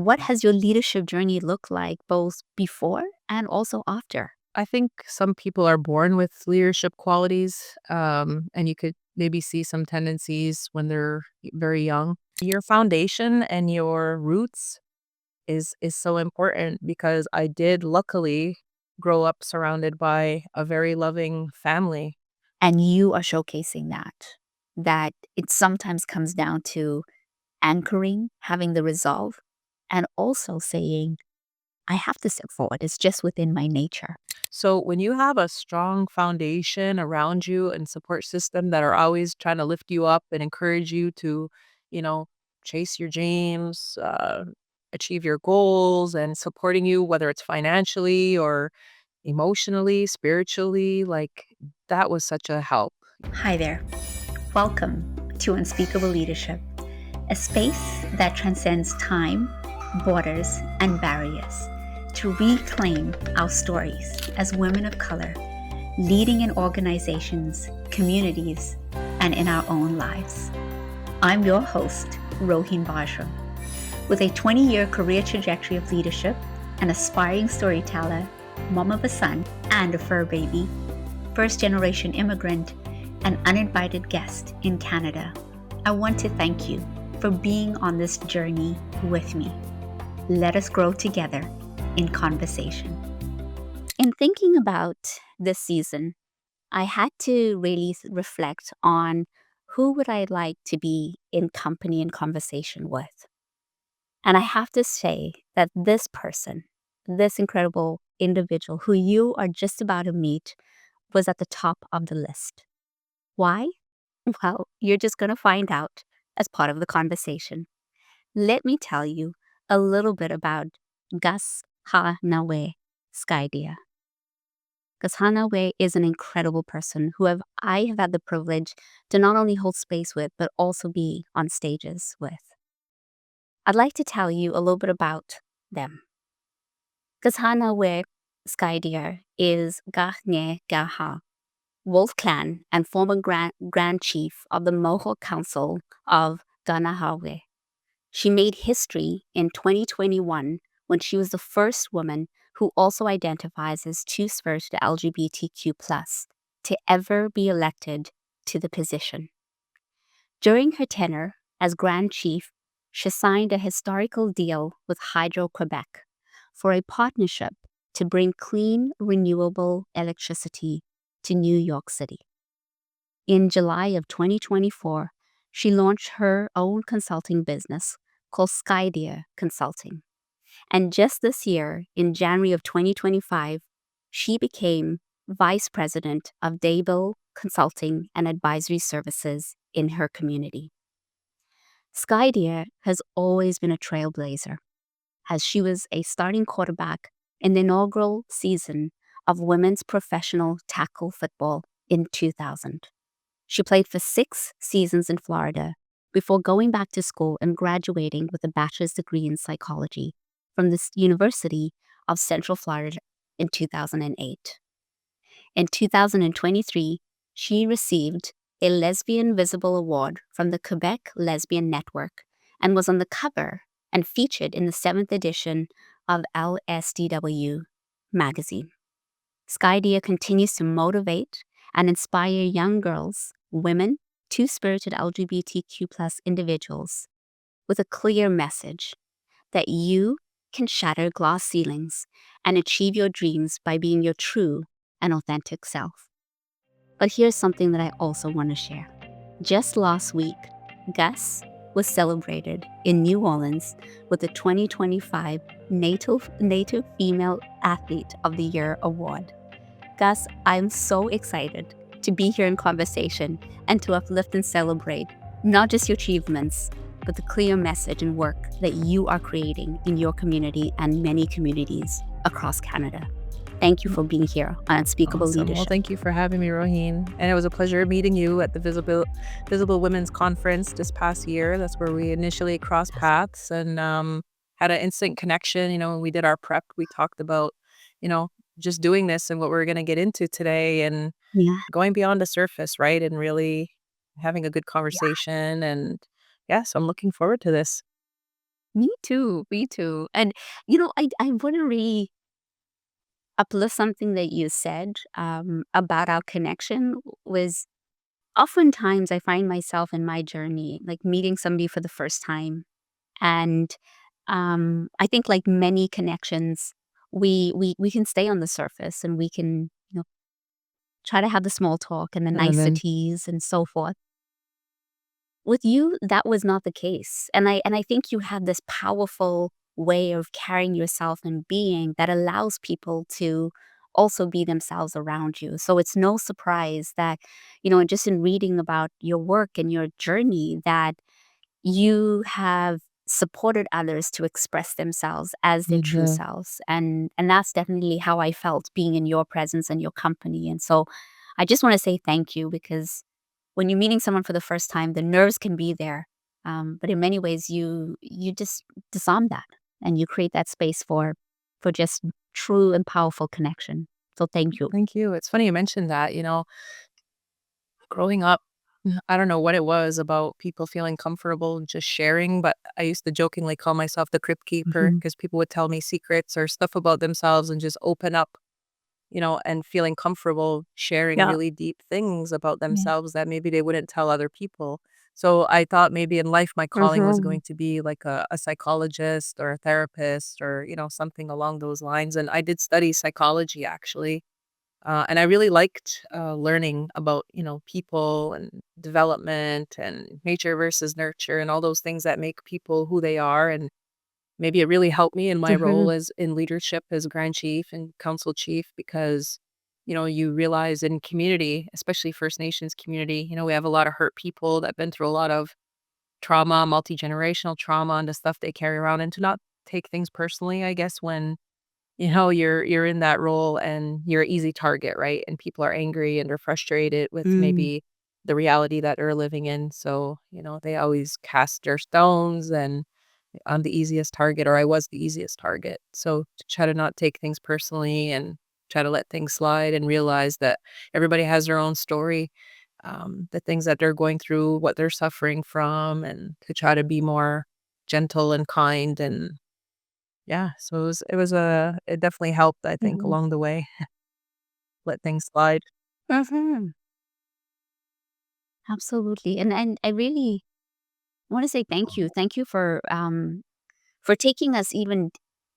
what has your leadership journey looked like both before and also after? I think some people are born with leadership qualities, and you could maybe see some tendencies when they're very young. Your foundation and your roots is so important because I did luckily grow up surrounded by a very loving family. And you are showcasing that it sometimes comes down to anchoring, having the resolve, and also saying, I have to step forward. It's just within my nature. So when you have a strong foundation around you and support system that are always trying to lift you up and encourage you to, you know, chase your dreams, achieve your goals and supporting you, whether it's financially or emotionally, spiritually, like that was such a help. Hi there. Welcome to Unspeakable Leadership, a space that transcends time, borders, and barriers to reclaim our stories as women of color, leading in organizations, communities, and in our own lives. I'm your host, Roheen Bajra. With a 20-year career trajectory of leadership, an aspiring storyteller, mom of a son and a fur baby, first-generation immigrant, an uninvited guest in Canada, I want to thank you for being on this journey with me. Let us grow together in conversation. In thinking about this season, I had to really reflect on who would I like to be in company and conversation with. And I have to say that this person, this incredible individual who you are just about to meet, was at the top of the list. Why? Well, you're just going to find out as part of the conversation. Let me tell you a little bit about Kahsennenhawe Sky-Deer. Kahsennenhawe is an incredible person who I have had the privilege to not only hold space with, but also be on stages with. I'd like to tell you a little bit about them. Kahsennenhawe Sky-Deer is Kahsennenhawe Wolf Clan and former Grand Chief of the Mohawk Council of Kahnawà. She made history in 2021 when she was the first woman who also identifies as two-spirit to LGBTQ+ to ever be elected to the position. During her tenure as Grand Chief, she signed a historical deal with Hydro-Quebec for a partnership to bring clean, renewable electricity to New York City. In July of 2024, she launched her own consulting business called Sky-Deer Consulting. And just this year, in January of 2025, she became Vice President of Dable Consulting and Advisory Services in her community. Sky-Deer has always been a trailblazer, as she was a starting quarterback in the inaugural season of women's professional tackle football in 2000. She played for 6 seasons in Florida before going back to school and graduating with a bachelor's degree in psychology from the University of Central Florida in 2008. In 2023, she received a Lesbian Visible Award from the Quebec Lesbian Network and was on the cover and featured in the 7th edition of LSDW magazine. Sky-Deer continues to motivate and inspire young girls, women, two-spirited LGBTQ+ individuals with a clear message that you can shatter glass ceilings and achieve your dreams by being your true and authentic self. But here's something that I also want to share. Just last week, Gus was celebrated in New Orleans with the 2025 Native Female Athlete of the Year award. Gus, I'm so excited to be here in conversation and to uplift and celebrate not just your achievements, but the clear message and work that you are creating in your community and many communities across Canada. Thank you for being here on Unspeakable Awesome. Leadership. Well, thank you for having me, Roheen. And it was a pleasure meeting you at the Visible Women's Conference this past year. That's where we initially crossed paths and had an instant connection. You know, when we did our prep, we talked about, you know, just doing this and what we're going to get into today and Yeah. going beyond the surface, right? And really having a good conversation. And yeah, so I'm looking forward to this. Me too. Me too. And I want to really uplift something that you said about our connection. Was oftentimes I find myself in my journey like meeting somebody for the first time, and I think like many connections, we can stay on the surface and we can try to have the small talk and the And then niceties and so forth. With you, that was not the case. And I think you have this powerful way of carrying yourself and being that allows people to also be themselves around you. So it's no surprise that, just in reading about your work and your journey, that you have supported others to express themselves as their true mhm. selves. And that's definitely how I felt being in your presence and your company. And so I just want to say thank you, because when you're meeting someone for the first time, the nerves can be there. But in many ways you just disarm that and you create that space for just true and powerful connection. So thank you. Thank you. It's funny you mentioned that, growing up, I don't know what it was about people feeling comfortable just sharing, but I used to jokingly call myself the crypt keeper Mhm. because people would tell me secrets or stuff about themselves and just open up, and feeling comfortable sharing Yeah. really deep things about Yeah. themselves that maybe they wouldn't tell other people. So I thought maybe in life my calling was Mhm. going to be like a psychologist or a therapist or, something along those lines. And I did study psychology actually. And I really liked learning about, people and development and nature versus nurture and all those things that make people who they are. And maybe it really helped me in my role Mhm. as in leadership as Grand Chief and Council Chief because, you realize in community, especially First Nations community, we have a lot of hurt people that have been through a lot of trauma, multi-generational trauma and the stuff they carry around and to not take things personally, I guess, when you're in that role and you're an easy target, right? And people are angry and they're frustrated with Mm. maybe the reality that they're living in. So, they always cast their stones and I'm the easiest target or I was the easiest target. So to try to not take things personally and try to let things slide and realize that everybody has their own story, the things that they're going through, what they're suffering from, and to try to be more gentle and kind and yeah, so it definitely helped, I think, Mhm. along the way, let things slide. Mhm. Absolutely. And I really want to say thank you. Thank you for taking us even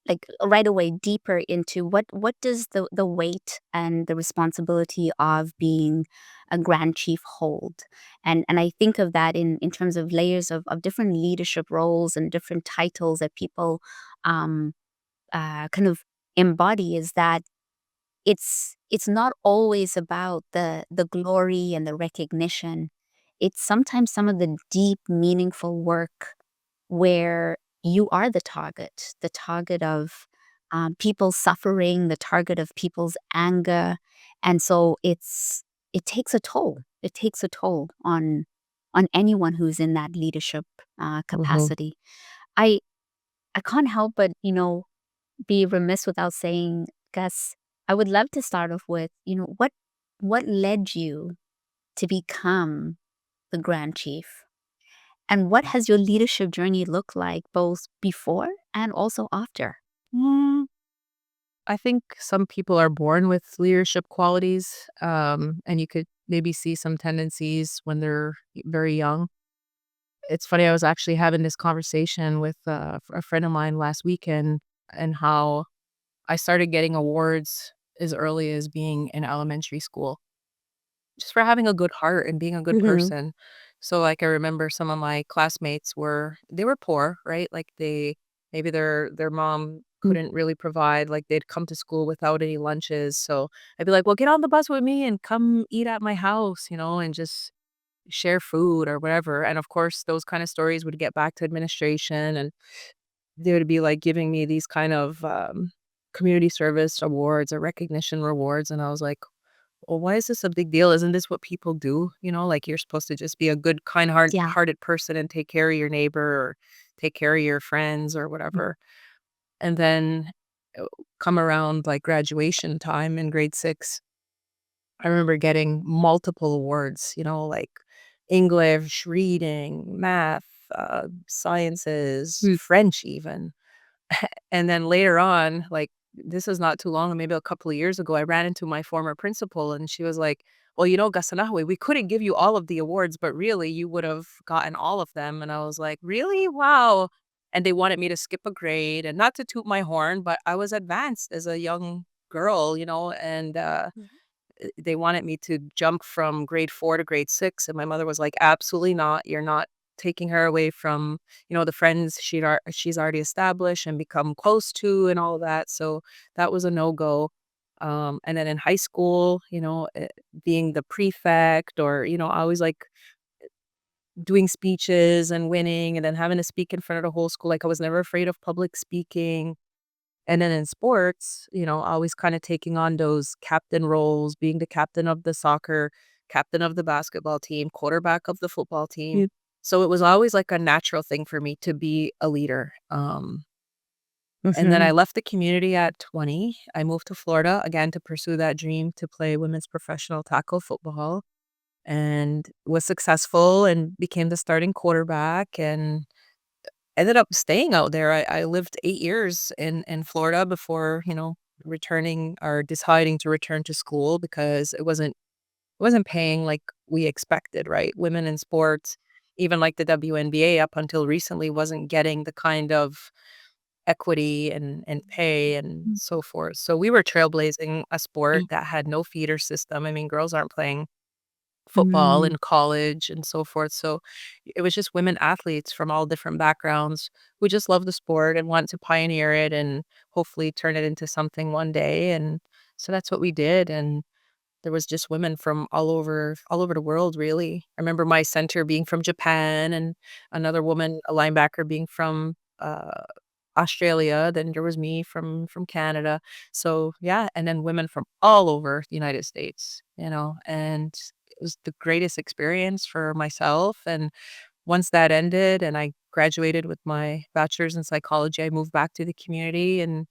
like right away deeper into what does the weight and the responsibility of being a grand chief hold. And I think of that in terms of layers of different leadership roles and different titles that people um kind of embody, is that it's not always about the glory and the recognition. It's sometimes some of the deep meaningful work where you are the target of people's suffering, the target of people's anger. And so it takes a toll. It takes a toll on anyone who's in that leadership Mhm. capacity. I i can't help but be remiss without saying, Gus, I would love to start off with, what led you to become the Grand Chief? And what has your leadership journey looked like both before and also after? Mm, I think some people are born with leadership qualities, and you could maybe see some tendencies when they're very young. It's funny, I was actually having this conversation with, a friend of mine last weekend and how I started getting awards as early as being in elementary school. Just for having a good heart and being a good Mhm. person. So, like, I remember some of my classmates they were poor, right? Like, maybe their mom Mm. couldn't really provide, like, they'd come to school without any lunches, so I'd be like, "Well, get on the bus with me and come eat at my house," and just share food or whatever, and, of course, those kinda stories would get back to administration, and they would be, like, giving me these kind of, community service awards or recognition rewards, and I was like, well, why is this a big deal? Isn't this what people do? Like you're supposed to just be a good, Yeah. hearted person and take care of your neighbor or take care of your friends or Mm. whatever. And then come around like graduation time in grade 6, I remember getting multiple awards, like English, reading, math, sciences, Mm. French even. And then later on, like, this is not too long, maybe a couple of years ago, I ran into my former principal and she was like, "Well, Kahsennenhawe, we couldn't give you all of the awards, but really you would have gotten all of them." And I was like, "Really? Wow." And they wanted me to skip a grade, and not to toot my horn, but I was advanced as a young girl, and they wanted me to jump from grade 4 to grade 6, and my mother was like, "Absolutely not. You're not taking her away from, the friends she's already established and become close to and all of that." So that was a no-go. And then in high school, being the prefect or, I always like doing speeches and winning and then having to speak in front of the whole school. Like I was never afraid of public speaking. And then in sports, always kind of taking on those captain roles, being the captain of the soccer, captain of the basketball team, quarterback of the football team. Yeah. So it was always like a natural thing for me to be a leader. And then I Mhm. left the community at 20. I moved to Florida again to pursue that dream to play women's professional tackle football and was successful and became the starting quarterback and ended up staying out there. I lived 8 years in Florida before, returning or deciding to return to school because it wasn't paying like we expected, right? Women in sports, even like the WNBA up until recently wasn't getting the kind of equity and pay and Mm. so forth. So we were trailblazing a sport that had no feeder system. I mean, girls aren't playing football Mm. in college and so forth. So it was just women athletes from all different backgrounds who just love the sport and want to pioneer it and hopefully turn it into something one day. And so that's what we did. And there was just women from all over the world, really. I remember my center being from Japan and another woman, a linebacker, being from Australia. Then there was me from Canada. So yeah, and then women from all over the United States, and it was the greatest experience for myself. And once that ended and I graduated with my bachelor's in psychology, I moved back to the community in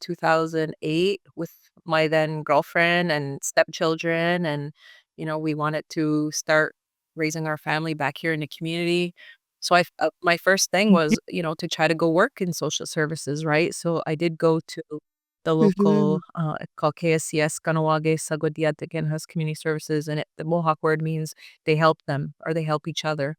2008 with my then girlfriend and stepchildren. And, we wanted to start raising our family back here in the community. So my first thing was, to try to go work in social services, right? So I did go to the local, Mhm. it's called KSCS, Kahnawà Sky-Deer Community Services, and the Mohawk word means they help them or they help each other.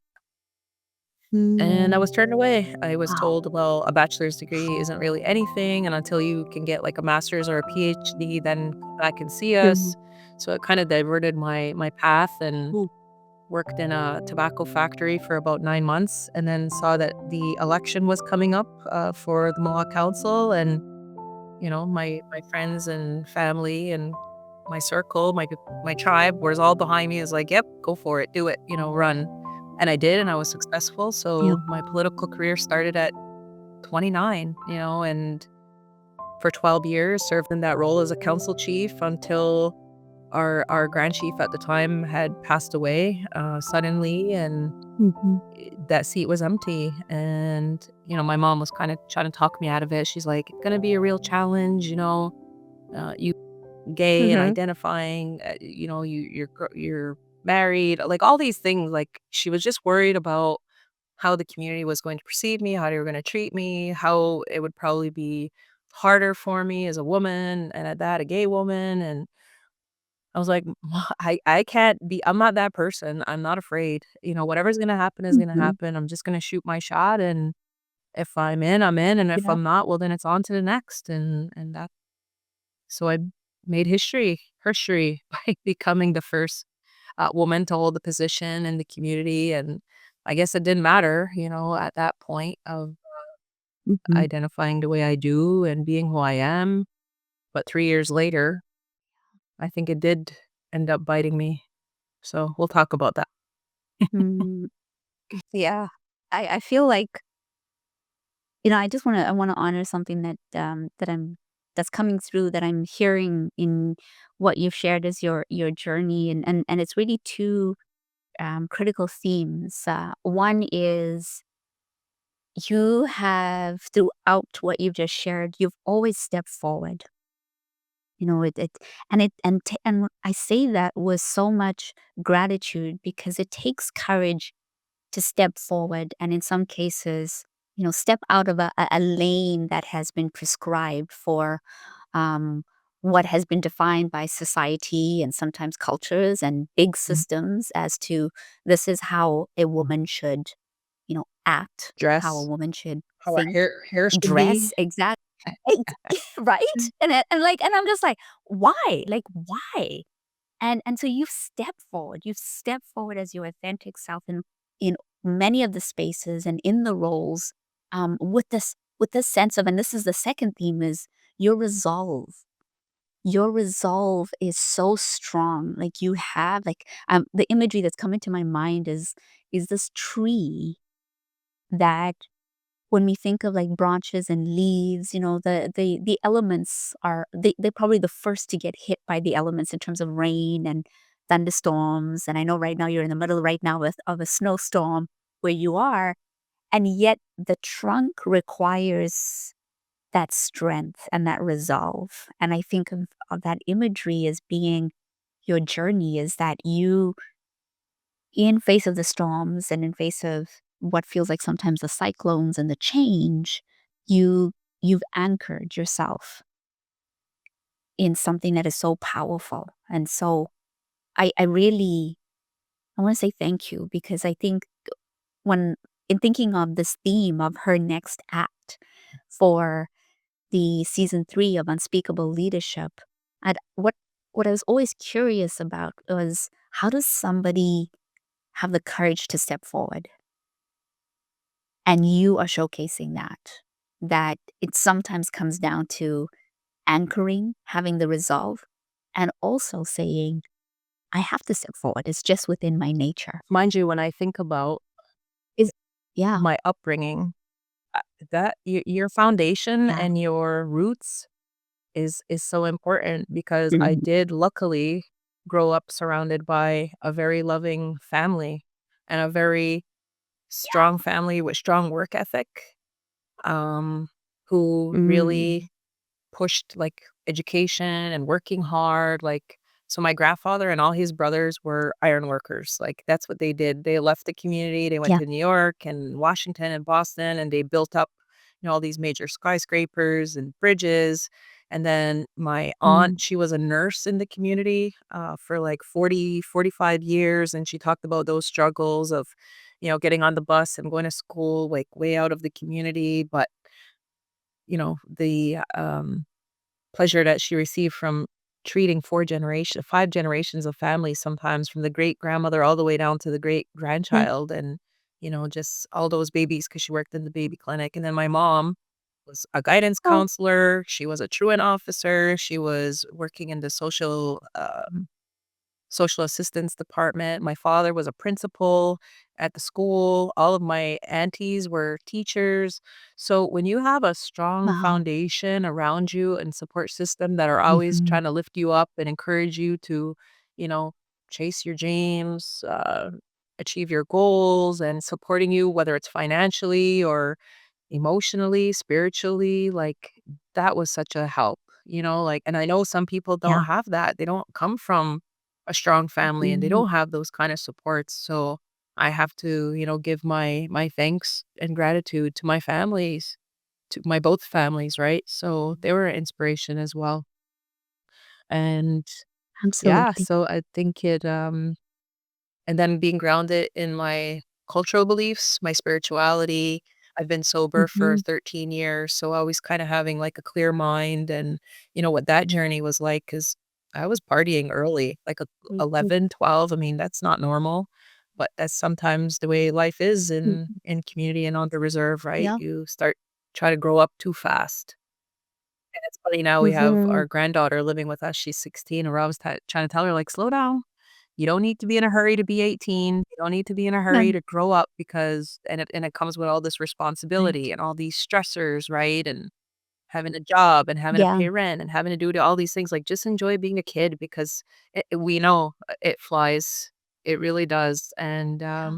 And I Mm. was turned away. I was Wow. told, "Well, a bachelor's degree isn't really anything, and until you can get, like, a master's or a PhD, then come back and see Mhm. us." So it kinda diverted my path and Mm. worked in a tobacco factory for about 9 months and then saw that the election was coming up, for the Mohawk Council, and, my friends and family and my circle, my tribe was all behind me. Is like, "Yep, go for it, do it, run." And I did, and I was successful, Yeah. so my political career started at 29, and for 12 years served in that role as a council chief until our Grand Chief at the time had passed away, suddenly, and Mhm. that seat was empty. And, my mom was kinda trying to talk me out of it. She's like, "It's gonna be a real challenge, you gay and Mhm. identifying, you're married," like, all these things, like, she was just worried about how the community was going to perceive me, how they were gonna treat me, how it would probably be harder for me as a woman, and at that, a gay woman. And I was like, I can't be I'm not that person, I'm not afraid, whatever's gonna happen is gonna Mhm. happen, I'm just gonna shoot my shot, and if I'm in, I'm in, and if Yeah. I'm not, well, then it's on to the next. And that so I made herstory by becoming the first, woman to hold the position in the community. And I guess it didn't matter, at that point of Mhm. identifying the way I do and being who I am. But 3 years later, I think it did end up biting me. So we'll talk about that. Mm. Yeah. I feel like, I wanna honor something that's coming through, that I'm hearing in what you've shared as your journey, and it's really two critical themes. One is, you have, throughout what you've just shared, you've always stepped forward. And I say that with so much gratitude, because it takes courage to step forward and in some cases, step out of a lane that has been prescribed for um, what has been defined by society and sometimes cultures and big Mhm. systems as to this is how a woman should, act, how a Dress, woman should how our think, hair should dress, be. right? And I'm just like, why? Like, why? And so you step forward. You step forward as your authentic self in many of the spaces and in the roles, with this sense of, and this is the second theme, is your resolve. Your resolve is so strong. Like you have like the imagery that's coming to my mind is this tree that when we think of like branches and leaves, the elements they're probably the first to get hit by the elements in terms of rain and thunderstorms. And I know right now you're in the middle right now of a snowstorm where you are, and yet the trunk requires that strength and that resolve. And I think of that imagery as being your journey, is that you, in face of the storms and in face of what feels like sometimes the cyclones and the change, you you've anchored yourself in something that is so powerful. And so I really, I want to say thank you, because I think when in thinking of this theme of her next act for the season 3 of Unspeakable Leadership, what I was always curious about was, how does somebody have the courage to step forward? And you are showcasing that it sometimes comes down to anchoring, having the resolve, and also saying, I have to step forward. It's just within my nature. Mind you, when I think about Is Yeah, my upbringing, uh, that your foundation yeah. and your roots is so important because I Mhm. did luckily grow up surrounded by a very loving family and a very Yeah. strong family with strong work ethic, um, who Mm. really pushed, like, education and working hard, like so my grandfather and all his brothers were iron workers, like, that's what they did. They left the community, they went Yeah. to New York and Washington and Boston, and they built up, all these major skyscrapers and bridges, and then my aunt, Mm. she was a nurse in the community, for, like, 45 years, and she talked about those struggles of, getting on the bus and going to school, like, way out of the community, but, the, pleasure that she received from treating 5 generations of family sometimes from the great-grandmother all the way down to the Yeah. great-grandchild and, just all those babies because she worked in the baby clinic, and then my mom was a guidance Oh, counselor, she was a truant officer, she was working in the social assistance department. My father was a principal at the school. All of my aunties were teachers. So when you have a strong wow. foundation around you and support system that are always Mhm. trying to lift you up and encourage you to, you know, chase your dreams, achieve your goals and supporting you, whether it's financially or emotionally, spiritually, like, that was such a help, like and I know some people Yeah. don't have that. They don't come from a strong family, and they Mhm. don't have those kind of supports, so I have to, give my thanks and gratitude to my families, to my both families, right? So, they were an inspiration as well, and yeah, Absolutely. so I think and then being grounded in my cultural beliefs, my spirituality. I've been sober for Mhm. 13 years, so always kinda having, like, a clear mind and, what that journey was like because I was partying early, like, Mhm. 11, 12. I mean, that's not normal, but that's sometimes the way life is in Mhm. community and on the reserve, right? Yeah. You start try to grow up too fast. And it's funny now we have Mhm. our granddaughter living with us, she's 16, and we're always trying to tell her, like, "Slow down." You don't need to be in a hurry to be 18. You don't need to be in a hurry Mm. to grow up because and it comes with all this responsibility Right. and all these stressors, right? And having a job and having to Yeah. pay rent and having to do all these things. Like, just enjoy being a kid because we know it flies. It really does. And, Yeah.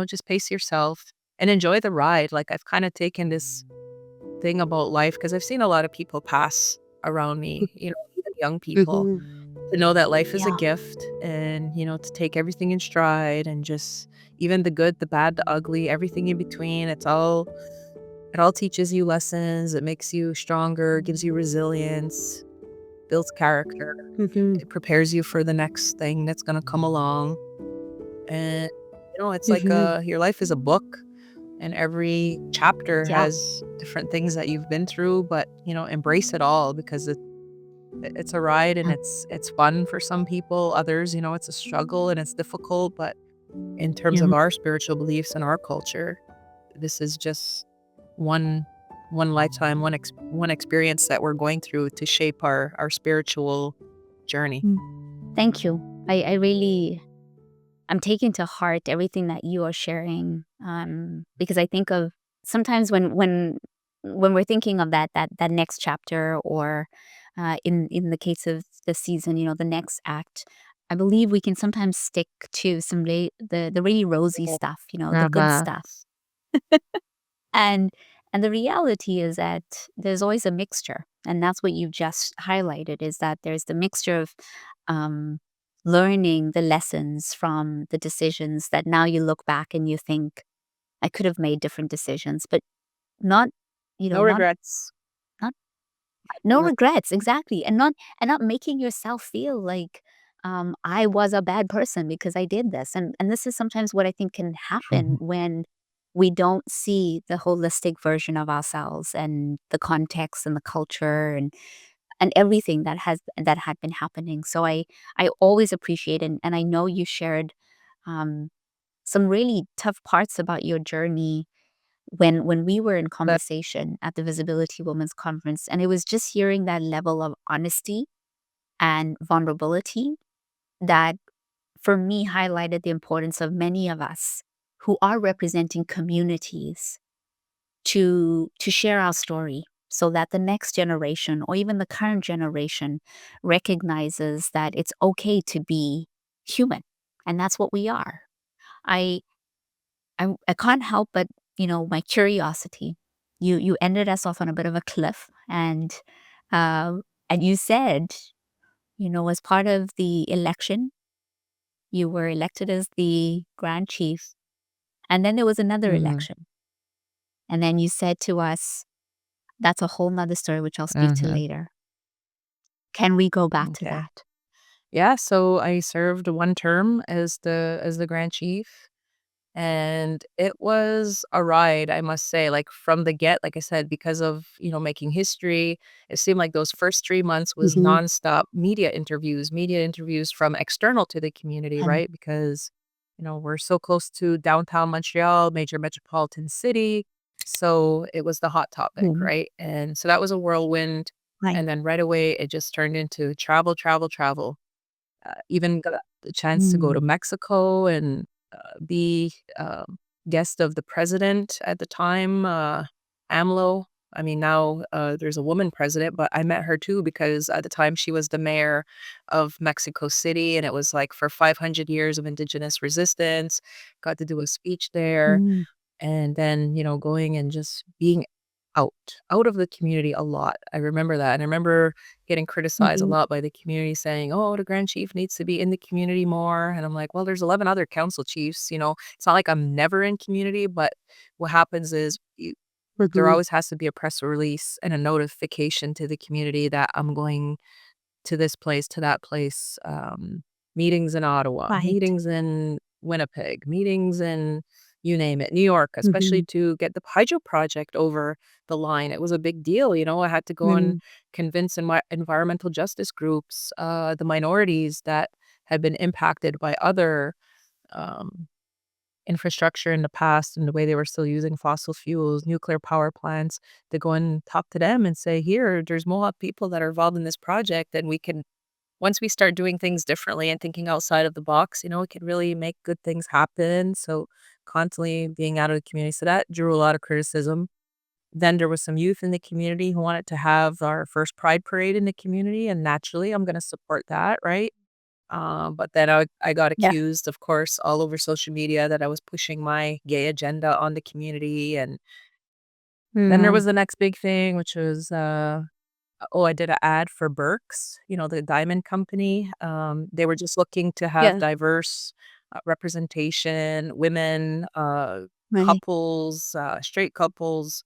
just pace yourself and enjoy the ride. Like, I've kind of taken this thing about life because I've seen a lot of people pass around me, even young people Mhm. to know that life is a Yeah. gift and, to take everything in stride and just, even the good, the bad, the ugly, everything in between. It all teaches you lessons. It makes you stronger, gives you resilience, builds character. Mm-hmm. It prepares you for the next thing that's gonna come along. And, it's like, Mm-hmm. your life is a book, and every chapter Yeah. has different things that you've been through, but, embrace it all because it's a ride and it's fun for some people. Others, it's a struggle and it's difficult, but in terms Yeah. of our spiritual beliefs and our culture, this is just one one lifetime, one experience that we're going through to shape our spiritual journey. Thank you. I really, I'm taking to heart everything that you are sharing, because I think of sometimes when we're thinking of that next chapter, or in the case of the season, the next act. I believe we can sometimes stick to the really rosy stuff, the good Uh-huh. stuff, and the reality is that there's always a mixture, and that's what you just highlighted, is that there's the mixture of um, learning the lessons from the decisions that now you look back and you think, I could have made different decisions, but not, No not regrets. not no Right. regrets, exactly, and not making yourself feel like, I was a bad person because I did this, and this is sometimes what I think can happen when we don't see the holistic version of ourselves and the context and the culture and everything that had been happening. So I always appreciate, and I know you shared um, some really tough parts about your journey when we were in That conversation at the Visibility Women's Conference, and it was just hearing that level of honesty and vulnerability that, for me, highlighted the importance of many of us who are representing communities to share our story, so that the next generation or even the current generation recognizes that it's okay to be human, and that's what we are. I I can't help but, my curiosity. You ended us off on a bit of a cliff, and you said, as part of the election, you were elected as the Grand Chief, and then there was another mhm, election, and then you said to us, that's a whole nother story, which I'll speak to mhm, later. Can we go back to m'kay. that? Yeah, so I served one term as the Grand Chief. And it was a ride, I must say, like, from the get, like I said, because of, making history, it seemed like those first 3 months was Mhm. nonstop media interviews from external to the community, And right? Because, we're so close to downtown Montreal, major metropolitan city, so it was the hot topic, Mhm. right? And so that was a whirlwind, Right. and then right away, it just turned into travel, travel, travel. Even got the chance to go to Mm. Mexico and, be, guest of the president at the time, AMLO. I mean, now, there's a woman president, but I met her too because at the time she was the mayor of Mexico City, and it was, like, for 500 years of indigenous resistance. Got to do a speech there. Mm. And then, going and just being out, out of the community a lot. I remember that, and I remember getting criticized a Mhm. lot by the community saying, "Oh, the Grand Chief needs to be in the community more," and I'm like, "Well, there's 11 other council chiefs," It's not like I'm never in community, but what happens is there Mhm. always has to be a press release and a notification to the community that I'm going to this place, to that place, meetings in Ottawa, Right. meetings in Winnipeg, meetings in you name it, New York, especially Mhm. to get the hydro project over the line. It was a big deal, I had to go and Mm. convince environmental justice groups, the minorities that had been impacted by other um, infrastructure in the past and the way they were still using fossil fuels, nuclear power plants, to go and talk to them and say, here, there's Mohawk people that are involved in this project, and we can once we start doing things differently and thinking outside of the box, it can really make good things happen. So constantly being out of the community. So that drew a lot of criticism. Then there was some youth in the community who wanted to have our first pride parade in the community. And naturally, I'm going to support that, right? But then I got Yeah. accused, of course, all over social media that I was pushing my gay agenda on the community. And then there Mm. was the next big thing, which was oh, I did an ad for Berks, the diamond company. They were just looking to have Yeah. diverse, representation, women, Right. couples, straight couples,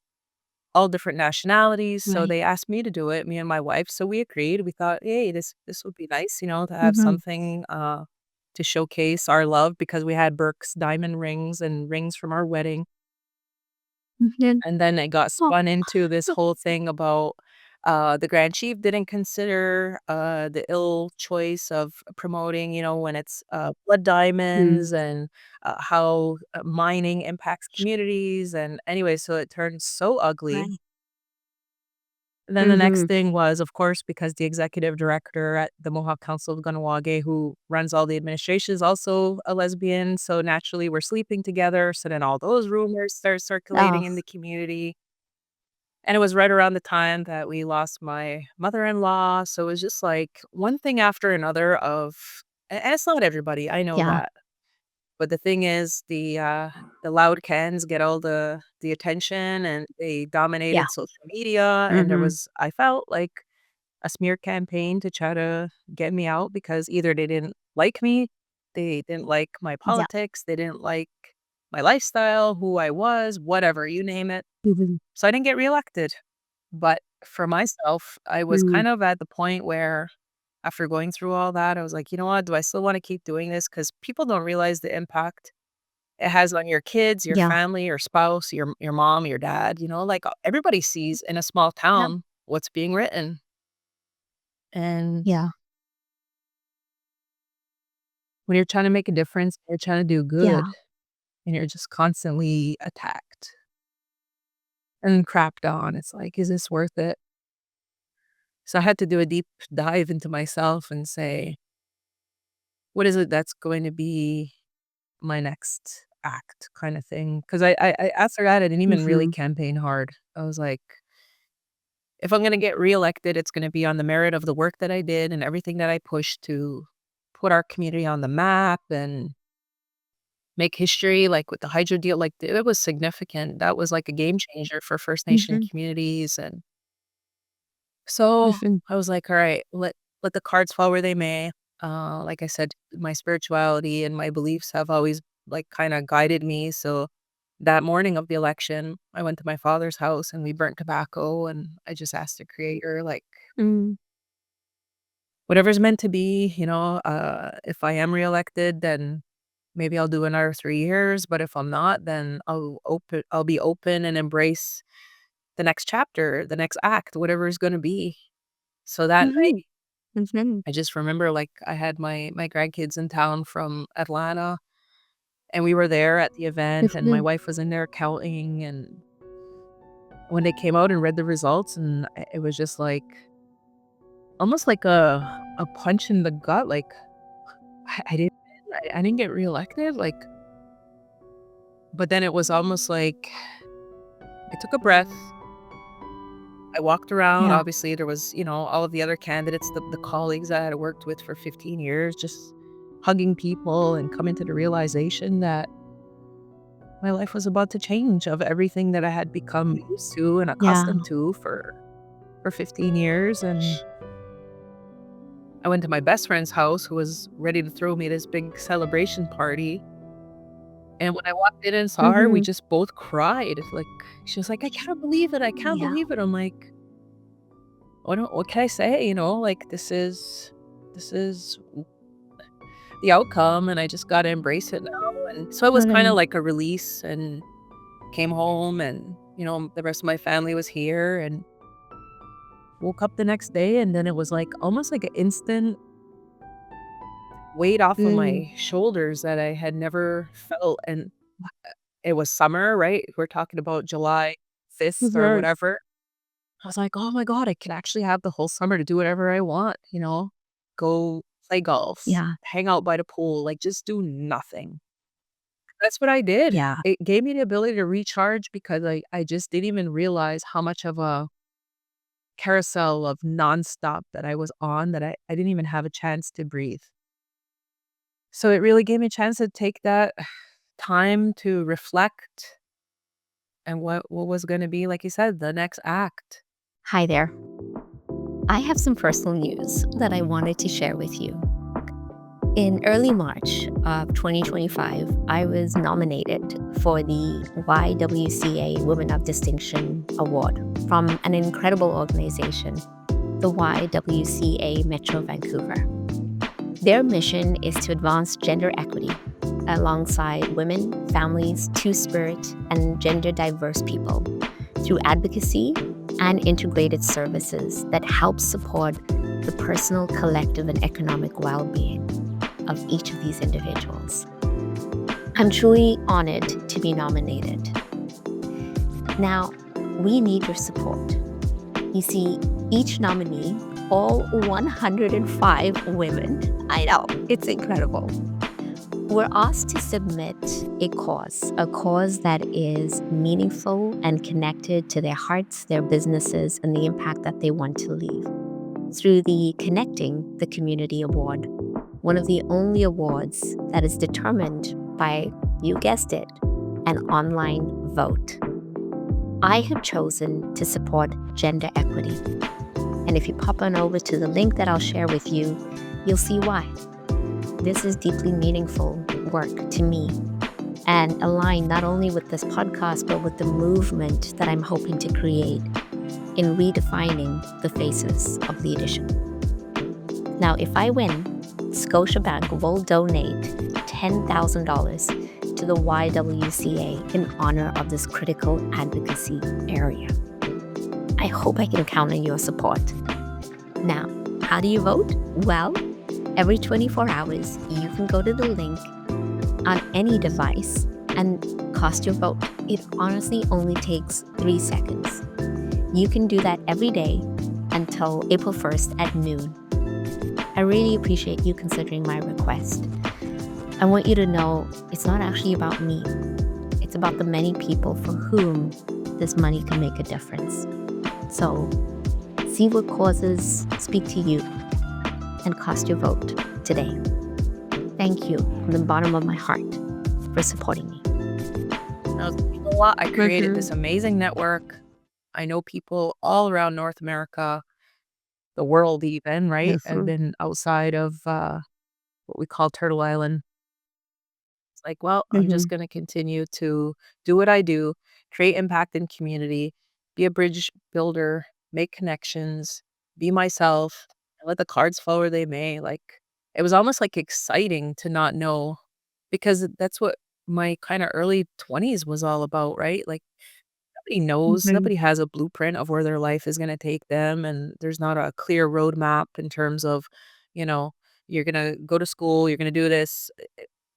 all different nationalities. So Right. they asked me to do it, me and my wife. So we agreed. We thought, hey, this would be nice, to have Mm-hmm. something to showcase our love because we had Burke's diamond rings and rings from our wedding. Mm-hmm. And then it got Oh, spun into this whole thing about, the Grand Chief didn't consider, the ill choice of promoting, when it's, blood mm, diamonds and, how, mining impacts communities, and anyway, so it turned so ugly. right. And then the Mm-hmm. next thing was, of course, because the executive director at the Mohawk Council of Kahnawà, who runs all the administration, is also a lesbian, so naturally we're sleeping together, so then all those rumors start Oh, circulating in the community. And it was right around the time that we lost my mother-in-law, so it was just, like, one thing after another of and it's not everybody, I know yeah. that, but the thing is the loud cans get all the attention, and they Yeah. dominated social media, and there Mm-hmm. was I felt like a smear campaign to try to get me out because either they didn't like me, they didn't like my Yeah. politics, they didn't like my lifestyle, who I was, whatever, you name it. Mm-hmm. So I didn't get reelected. But for myself, I was Mm, kind of at the point where after going through all that, I was like, "You know what? Do I still wanna keep doing this?" Because people don't realize the impact it has on your kids, your yeah. family, your spouse, your mom, your dad, like, everybody sees in a small Yeah. town what's being written. And Yeah. when you're trying to make a difference, you're trying to do good, Yeah. and you're just constantly attacked and crapped on. It's like, "Is this worth it?" So I had to do a deep dive into myself and say, "What is it that's going to be my next act," kinda thing? 'Cause I after that, I didn't even really Mm-hmm. campaign hard. I was like, "If I'm gonna get reelected, it's gonna be on the merit of the work that I did and everything that I pushed to put our community on the map and make history, like, with the hydro deal." Like, it was significant. That was like a game changer for First Nation Mm-hmm. communities, and so Mm-hmm. I was like, "Alright, let the cards fall where they may." Like I said, my spirituality and my beliefs have always, like, kinda guided me, so that morning of the election, I went to my father's house and we burnt tobacco, and I just asked the creator, like, Mm, "Whatever's meant to be, if I am reelected, then maybe I'll do another 3 years, but if I'm not, then I'll be open and embrace the next chapter, the next act, whatever it's gonna be." So that mhm, night, mhm, I just remember, like, I had my grandkids in town from Atlanta, and we were there at the event, and my mhm. wife was in there counting, and when they came out and read the results, and it was just, like, almost like a punch in the gut, like, I didn't I didn't get reelected, like, but then it was almost like I took a breath. I walked around, Yeah. obviously, there was, all of the other candidates, the colleagues I had worked with for 15 years, just hugging people and coming to the realization that my life was about to change of everything that I had become used to and Yeah. accustomed to for 15 years, and I went to my best friend's house who was ready to throw me this big celebration party, and when I walked in and saw her, we Mhm. just both cried, like, she was like, "I can't believe it, I can't Yeah. believe it." I'm like, what can I say?" Like, this is the outcome, and I just gotta embrace it now, and so it was kinda Totally. like a release, and came home, and, the rest of my family was here, and woke up the next day, and then it was, like, almost like an instant weight off of Mm. my shoulders that I had never felt, and it was summer, right? We're talking about July 5th or Mhm. whatever. I was like, "Oh my god, I could actually have the whole summer to do whatever I want," Go play golf, Yeah. hang out by the pool, like, just do nothing. That's what I did. Yeah. It gave me the ability to recharge because I just didn't even realize how much of a carousel of nonstop that I was on that I didn't even have a chance to breathe. So it really gave me a chance to take that time to reflect and what was gonna be, like you said, the next act. Hi there. I have some personal news that I wanted to share with you. In early March of 2025, I was nominated for the YWCA Women of Distinction Award from an incredible organization, the YWCA Metro Vancouver. Their mission is to advance gender equity alongside women, families, two-spirit, and gender diverse people through advocacy and integrated services that help support the personal, collective, and economic well-being of each of these individuals. I'm truly honored to be nominated. Now, we need your support. You see, each nominee, all 105 women, I know, it's incredible, were asked to submit a cause that is meaningful and connected to their hearts, their businesses, and the impact that they want to leave through the Connecting the Community Award, one of the only awards that is determined by, you guessed it, an online vote. I have chosen to support gender equity. And if you pop on over to the link that I'll share with you, you'll see why. This is deeply meaningful work to me and aligned not only with this podcast, but with the movement that I'm hoping to create in redefining the faces of leadership. Now, if I win, Scotiabank will donate $10,000 to the YWCA in honor of this critical advocacy area. I hope I can count on your support. Now, how do you vote? Well, every 24 hours, you can go to the link on any device and cast your vote. It honestly only takes 3 seconds. You can do that every day until April 1st at noon. I really appreciate you considering my request. I want you to know it's not actually about me. It's about the many people for whom this money can make a difference. So, see what causes speak to you and cast your vote today. Thank you from the bottom of my heart for supporting me. Now, you know what? I created this amazing network. I know people all around North America, the world even, right? I've been outside of what we call Turtle Island. It's like, well, I'm just going to continue to do what I do, create impact in community, be a bridge builder, make connections, be myself, and let the cards fall where they may. Like, it was almost like exciting to not know, because that's what my kind of early 20s was all about, right? Like, nobody knows, nobody has a blueprint of where their life is gonna take them, and there's not a clear roadmap in terms of, you know, you're gonna go to school, you're gonna do this.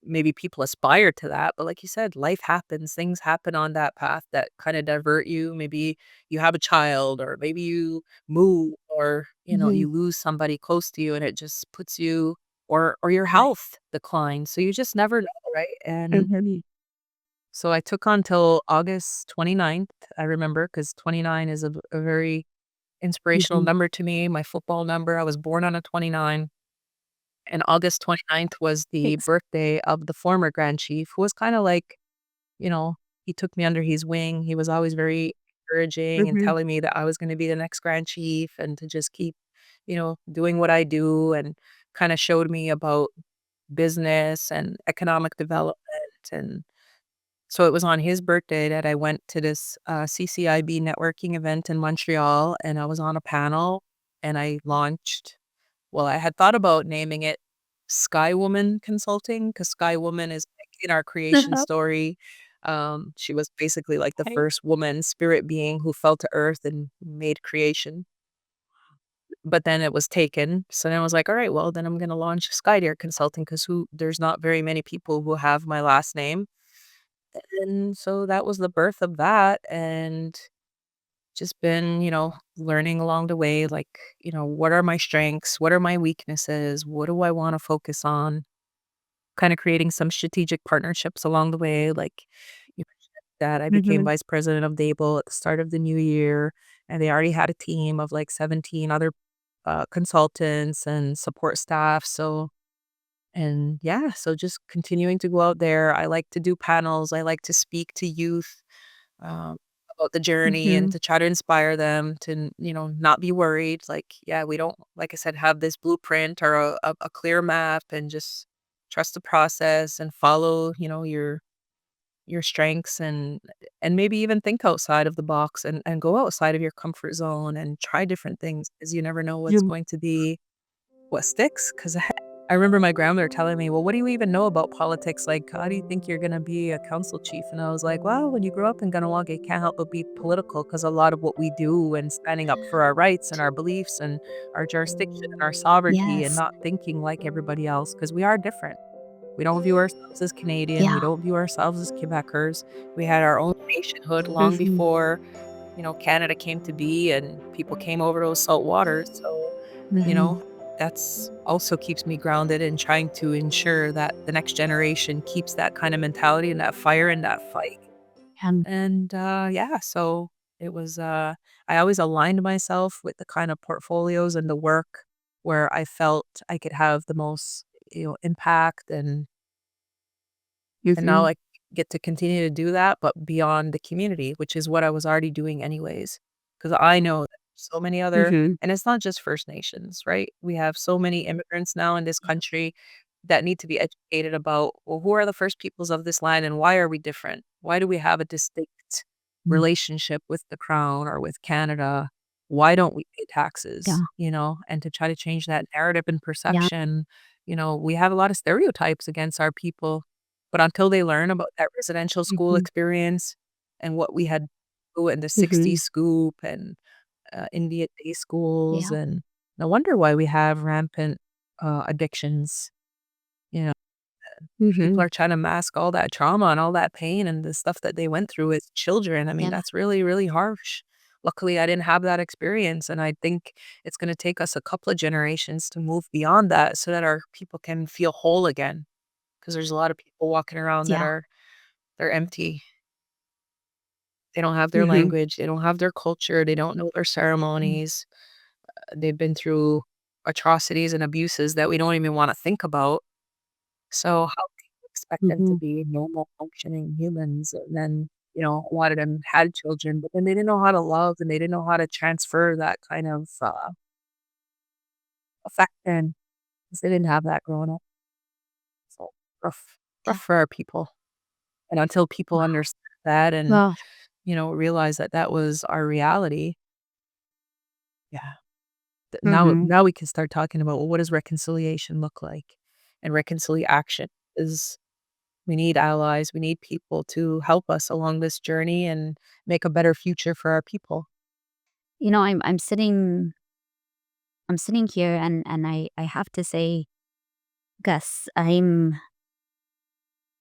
Maybe people aspire to that, but like you said, life happens, things happen on that path that kinda divert you. Maybe you have a child, or maybe you move, or, you lose somebody close to you, and it just puts you, or your health declines, so you just never know, right? And so I took on till August 29th. I remember, because 29 is a very inspirational number to me, my football number. I was born on a 29, and August 29th was the Thanks. birthday of the former Grand Chief, who was kinda like, you know, he took me under his wing. He was always very encouraging and telling me that I was gonna be the next Grand Chief, and to just keep, doing what I do, and kinda showed me about business and economic development. And so it was on his birthday that I went to this, CCIB networking event in Montreal, and I was on a panel, and I launched, well, I had thought about naming it Sky Woman Consulting, because Sky Woman is, like, in our creation story. She was basically like the Okay. first woman spirit being who fell to earth and made creation. But then it was taken, so then I was like, "Alright, well, then I'm gonna launch Sky-Deer Consulting, because who there's not very many people who have my last name." And so that was the birth of that, and just been, learning along the way, like, what are my strengths? What are my weaknesses? What do I wanna focus on? Kinda creating some strategic partnerships along the way, like, you mentioned that I became vice president of Dable at the start of the new year, and they already had a team of, like, 17 other, consultants and support staff. So, and yeah, so just continuing to go out there. I like to do panels, I like to speak to youth, um, about the journey and to try to inspire them to, not be worried. Like, yeah, we don't, like I said, have this blueprint or a clear map, and just trust the process and follow, your strengths, and maybe even think outside of the box, and go outside of your comfort zone and try different things, because you never know what's going to be what sticks. Because I remember my grandmother telling me, "Well, what do you even know about politics? Like, how do you think you're gonna be a council chief?" And I was like, "Well, when you grow up in Kahnawà, you can't help but be political, because a lot of what we do and standing up for our rights and our beliefs and our jurisdiction and our sovereignty, and Yes. not thinking like everybody else, because we are different. We don't view ourselves as Canadian. We Yeah. don't view ourselves as Quebecers. We had our own nationhood long Mhm. before, Canada came to be and people came over those salt waters. So, you Mhm. know, that's also keeps me grounded in trying to ensure that the next generation keeps that kind of mentality and that fire and that fight. And And yeah, so it was I always aligned myself with the kind of portfolios and the work where I felt I could have the most, impact, and now Mhm. I get to continue to do that, but beyond the community, which is what I was already doing anyways. Because I know that so many other, Mhm. and it's not just First Nations, right? We have so many immigrants now in this Yeah. country that need to be educated about, well, who are the first peoples of this land and why are we different? Why do we have a distinct Mm. relationship with the crown or with Canada? Why don't we pay taxes? Yeah. And to try to change that narrative and Yeah. perception, we have a lot of stereotypes against our people, but until they learn about that residential school Mhm. experience and what we had in the '60s Mhm. scoop and, Indian day schools, Yeah. and no wonder why we have rampant, addictions, you know, people Mhm. are trying to mask all that trauma and all that pain and the stuff that they went through as children. I mean, Yeah. that's really, really harsh. Luckily, I didn't have that experience, and I think it's gonna take us a couple of generations to move beyond that so that our people can feel whole again. 'Cause there's a lot of people walking around that Yeah. they're empty. They don't have their Mhm. language, they don't have their culture, they don't know their Mm. ceremonies. They've been through atrocities and abuses that we don't even wanna think about. So how can you expect them to Mhm. be normal functioning humans, and then, a lot of them had children, but then they didn't know how to love, and they didn't know how to transfer that kind of, affection, 'cause they didn't have that growing up. So rough, rough Yeah. for our people. And until people Wow. understand that and, Well, realize that that was our reality, yeah, mhm. now we can start talking about, well, what does reconciliation look like? And reconciliation is, we need allies, we need people to help us along this journey and make a better future for our people. I'm sitting here, and I have to say, Gus, I'm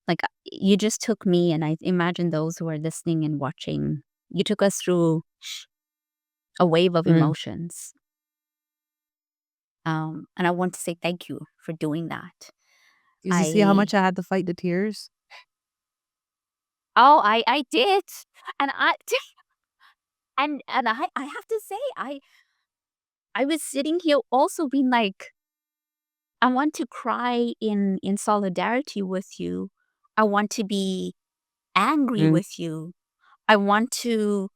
like, you just took me, and I imagine those who are listening and watching, you took us through a wave of Mm. emotions. And I want to say thank you for doing that. Did you see how I much I had to fight the tears? Oh, I did. And I and I have to say, I was sitting here also being like, I want to cry in solidarity with you. I want to be angry Mm. with you. I want to,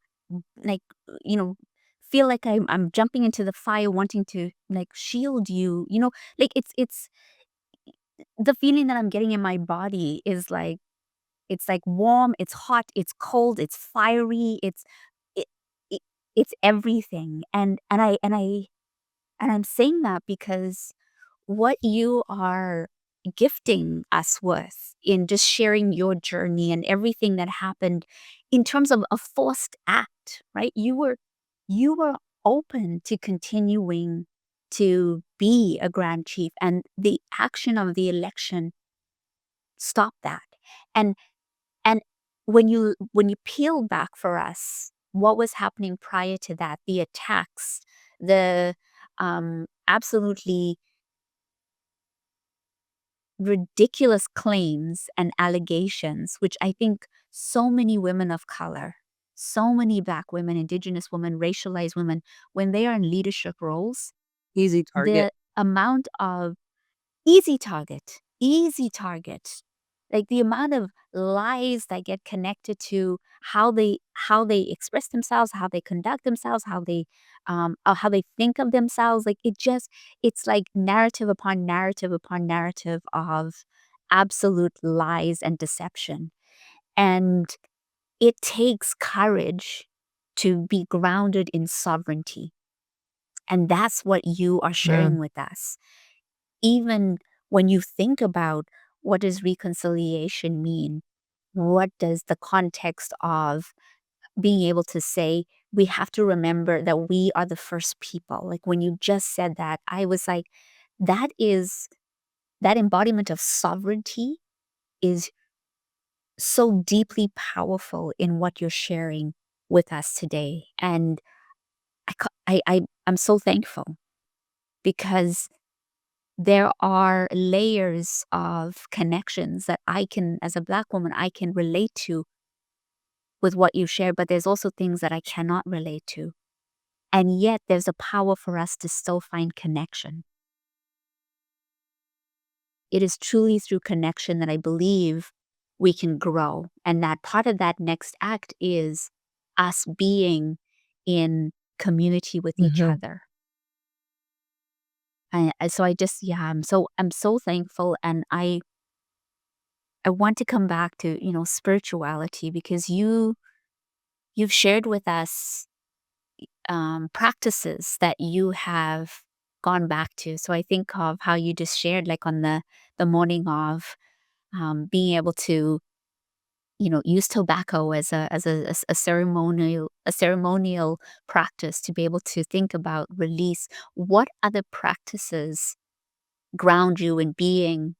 like, you know, feel like I'm jumping into the fire wanting to, like, shield you. Like, it's the feeling that I'm getting in my body is like, it's like warm, it's hot, it's cold, it's fiery, it, it it's everything. And I'm saying that because what you are gifting us with in just sharing your journey and everything that happened in terms of a forced act, right? You were open to continuing to be a grand chief, and the action of the election stopped that. And and when you peel back for us what was happening prior to that, the attacks, the absolutely ridiculous claims and allegations, which I think so many women of color, so many Black women, Indigenous women, racialized women, when they are in leadership roles, Easy target. the amount of easy target, Like the amount of lies that get connected to how they express themselves, how they conduct themselves, how they think of themselves. Like it's like narrative upon narrative upon narrative of absolute lies and deception. And it takes courage to be grounded in sovereignty. And that's what you are Mm. sharing with us. Even when you think about what does reconciliation mean? What does the context of being able to say, we have to remember that we are the first people? Like when you just said that, I was like, that embodiment of sovereignty is so deeply powerful in what you're sharing with us today. And I'm so thankful because there are layers of connections that I can, as a Black woman, I can relate to with what you share, but there's also things that I cannot relate to. And yet there's a power for us to still find connection. It is truly through connection that I believe we can grow. And that part of that next act is us being in community with each Mhm. other. So I just, yeah, I'm so thankful. And I want to come back to, spirituality, because you've shared with us practices that you have gone back to. So I think of how you just shared, like on the morning of being able to, use tobacco as a ceremonial practice to be able to think about release. What other practices ground you in being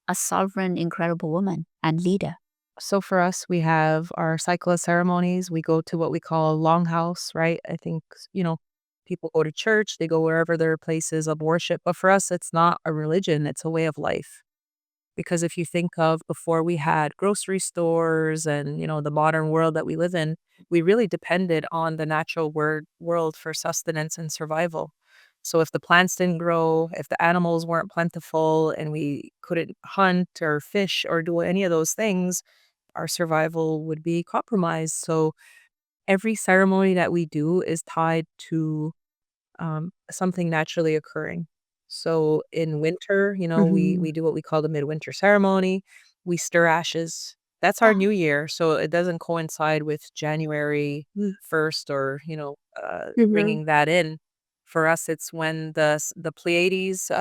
a sovereign, incredible woman and leader? So for us, we have our cycle of ceremonies. We go to what we call a longhouse, right? I think, people go to church, they go wherever their places of worship. But for us, it's not a religion, it's a way of life. Because if you think of before we had grocery stores and, the modern world that we live in, we really depended on the natural world for sustenance and survival. So if the plants didn't grow, if the animals weren't plentiful and we couldn't hunt or fish or do any of those things, our survival would be compromised. So every ceremony that we do is tied to something naturally occurring. So in winter, Mm-hmm. we do what we call the midwinter ceremony. We stir ashes. That's our new year. So it doesn't coincide with January 1st or, Mm-hmm. bringing that in. For us, it's when the Pleiades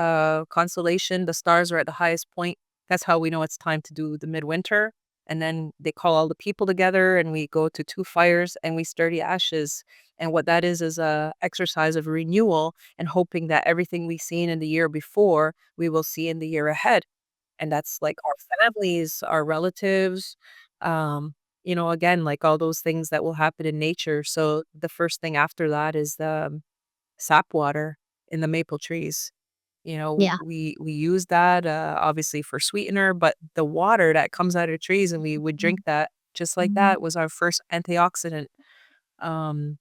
constellation, the stars are at the highest point. That's how we know it's time to do the midwinter. And then they call all the people together and we go to two fires and we stir the ashes, and what that is a exercise of renewal and hoping that everything we've seen in the year before, we will see in the year ahead. And that's like our families, our relatives, again, like all those things that will happen in nature. So the first thing after that is the sap water in the maple trees. Yeah. We use that obviously for sweetener, but the water that comes out of trees and we would drink that just like that was our first antioxidant. Um,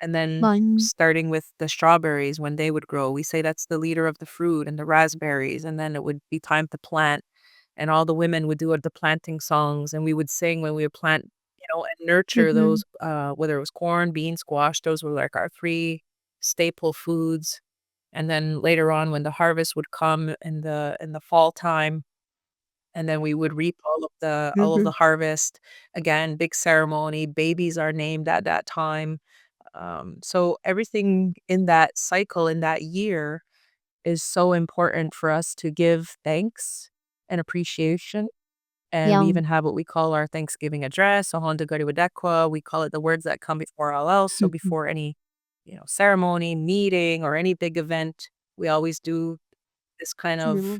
and then Fun. starting with the strawberries when they would grow, we say that's the leader of the fruit, and the raspberries, and then it would be time to plant, and all the women would do the planting songs, and we would sing when we would plant, and nurture Mm-hmm. those, whether it was corn, beans, squash, those were like our 3 staple foods. And then later on when the harvest would come in the fall time, and then we would reap all of the harvest. Again, big ceremony, babies are named at that time. So everything in that cycle, in that year, is so important for us to give thanks and appreciation. And we Yum. even have what we call our Thanksgiving address, Ahonda Gariwadekwa. We call it the words that come before all else. So before any, ceremony, meeting, or any big event, we always do this kind of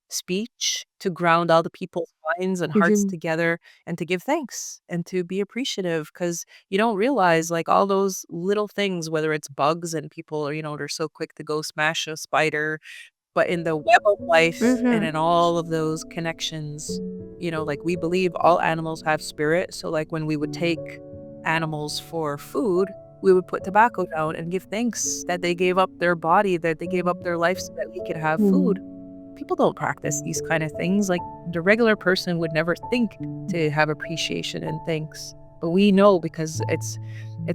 speech to ground all the people's minds and hearts Mhm. together and to give thanks and to be appreciative, because you don't realize like all those little things, whether it's bugs and people are, they're so quick to go smash a spider, but in the web of life and Mhm. in all of those connections, like we believe all animals have spirit. So like when we would take animals for food, we would put tobacco down and give thanks that they gave up their body, that they gave up their life so that we could have food. Mhm. people don't practice these kind of things. Like the regular person would never think to have appreciation and thanks. But we know because it's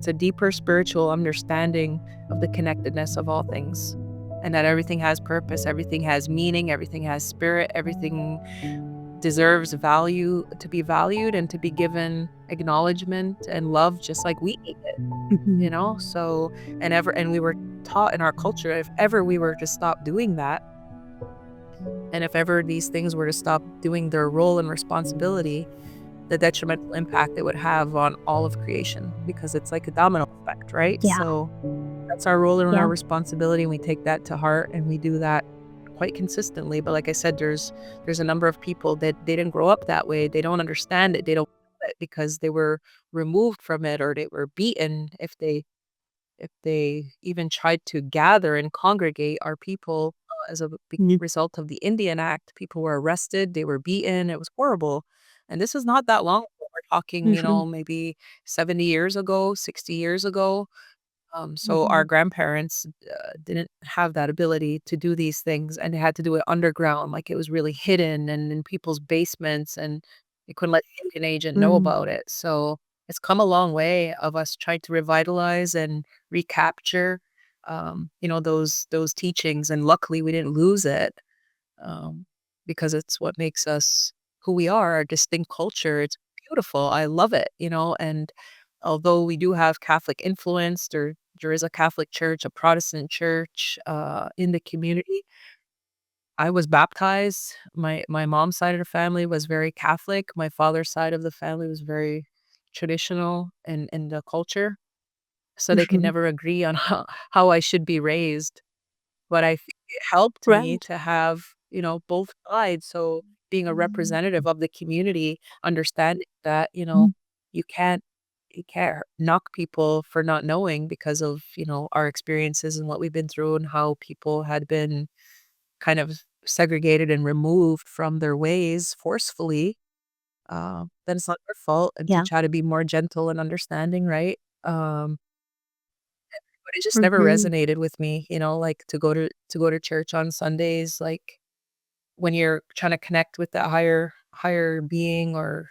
a deeper spiritual understanding of the connectedness of all things. And that everything has purpose, everything has meaning, everything has spirit, everything deserves value to be valued and to be given acknowledgement and love just like we need it, you know? So, and we were taught in our culture, if ever we were to stop doing that, and if ever these things were to stop doing their role and responsibility, the detrimental impact it would have on all of creation, because it's like a domino effect, right? Yeah. So that's our role and Yeah. our responsibility, and we take that to heart and we do that quite consistently. But like I said, there's a number of people that they didn't grow up that way. They don't understand it. They don't know it because they were removed from it, or they were beaten if they even tried to gather and congregate our people as a result of the Indian Act. People were arrested, they were beaten. It was horrible. And this is not that long ago. We're talking, maybe 70 years ago, 60 years ago. So our grandparents didn't have that ability to do these things, and they had to do it underground, like it was really hidden and in people's basements, and they couldn't let the Indian agent know about it. So it's come a long way of us trying to revitalize and recapture, those teachings. And luckily, we didn't lose it, um, because it's what makes us who we are, our distinct culture. It's beautiful. I love it, and although we do have Catholic influence, there is a Catholic church, a Protestant church in the community. I was baptized. My mom's side of the family was very Catholic. My father's side of the family was very traditional in the culture. So they could never agree on how I should be raised. But I think it helped me Right. to have, both sides. So being a representative of the community, understanding that, you can't knock people for not knowing because of, our experiences and what we've been through and how people had been kind of segregated and removed from their ways forcefully. Then it's not their fault, and to Yeah. try to be more gentle and understanding, right? But it just never Mhm. resonated with me, like to go to church on Sundays, like when you're trying to connect with that higher being or